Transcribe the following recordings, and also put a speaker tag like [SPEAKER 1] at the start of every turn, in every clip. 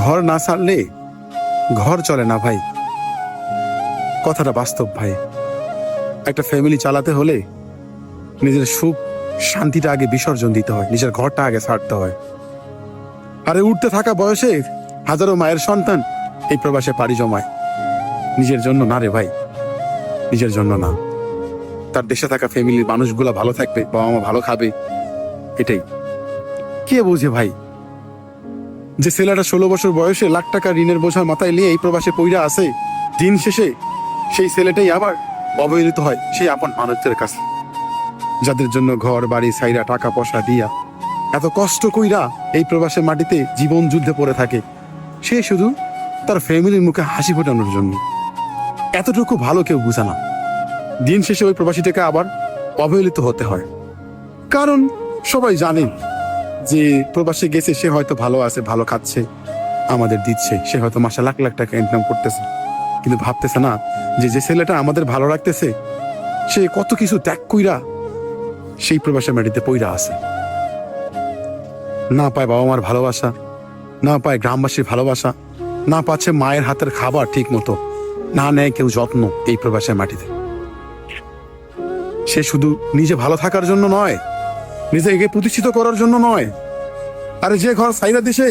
[SPEAKER 1] ঘর না ছাড়লে ঘর চলে না ভাই, কথাটা বাস্তব ভাই। একটা ফ্যামিলি চালাতে হলে নিজের সুখ শান্তিটা আগে বিসর্জন দিতে হয়, নিজের ঘরটা আগে ছাড়তে হয়। আরে উঠতে থাকা বয়সে হাজারো মায়ের সন্তান এই প্রবাসে পাড়ি জমায়, নিজের জন্য না রে ভাই, নিজের জন্য না। তার দেশে থাকা ফ্যামিলির মানুষগুলা ভালো থাকবে, বাবা মা ভালো খাবে, এটাই। কে বোঝে ভাই যে ছেলেটা 16 বছর বয়সে লাখ টাকা ঋণের বোঝা মাথায় নিয়ে এই প্রবাসে পইরা আছে, দিন শেষে সেই ছেলেটাই আবার অবহেলিত হয় সেই আপন মানুষদের কাছে, যাদের জন্য ঘর বাড়ি ছাইরা টাকা পয়সা দিয়া এত কষ্ট কইরা এই প্রবাসের মাটিতে জীবন যুদ্ধে পড়ে থাকে। সে শুধু তার ফ্যামিলির মুখে হাসি ফোটানোর জন্য। এতটুকু ভালো কেউ বুঝে না, দিন শেষে ওই প্রবাসীটাকে আবার অবহেলিত হতে হয়। কারণ সবাই জানে যে প্রবাসে গেছে, সে হয়তো ভালো আছে, ভালো খাচ্ছে, আমাদের দিচ্ছে, সে হয়তো মাসে লাখ লাখ টাকা ইনকাম করতেছে, কিন্তু ভাবতেছে না যে যে ছেলেটা আমাদের ভালো রাখতেছে সে কত কিছু ত্যাগ কইরা সেই প্রবাসের মাটিতে পইরা আছে। না পায় বাবা মার ভালোবাসা, না পায় গ্রামবাসীর ভালোবাসা, না পাচ্ছে মায়ের হাতের খাবার ঠিক মতো, না নেয় কেউ যত্ন এই প্রবাসের মাটিতে। সে শুধু নিজে ভালো থাকার জন্য নয়, নিজেকে প্রতিষ্ঠিত করার জন্য নয়, আরে যে ঘর সাইরা দিছে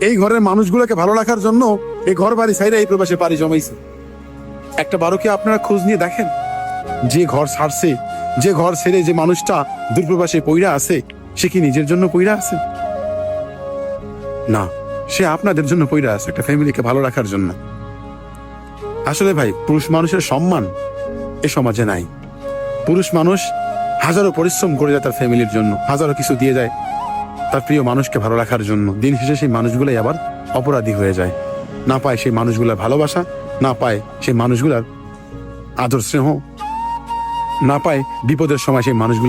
[SPEAKER 1] এই ঘরের মানুষগুলোকে ভালো রাখার জন্য এই ঘর বাড়ি সাইরা এই প্রবাসে পাড়ি জমাইছে। একটা বারো কি আপনারা খোঁজ নিয়ে দেখেন, যে ঘর ছাড়ছে, যে ঘর ছেড়ে যে মানুষটা দূরপ্রবাসে পইরা আছে, সে কি নিজের জন্য পইরা আছে? না, সে আপনাদের জন্য পইরা আছে, একটা ফ্যামিলিকে ভালো রাখার জন্য। আসলে ভাই, পুরুষ মানুষের সম্মান এ সমাজে নাই। পুরুষ মানুষ হাজারো পরিশ্রম করে যায় তার ফ্যামিলির জন্য, হাজারো কিছু দিয়ে যায় তার প্রিয় মানুষকে ভালো রাখার জন্য। দিন শেষে সেই মানুষগুলাই আবার অপরাধী হয়ে যায়, না পায় সেই মানুষগুলার ভালোবাসা, না পায় সেই মানুষগুলার আদর স্নেহ, না পায় বিপদের সময় সেই মানুষগুলা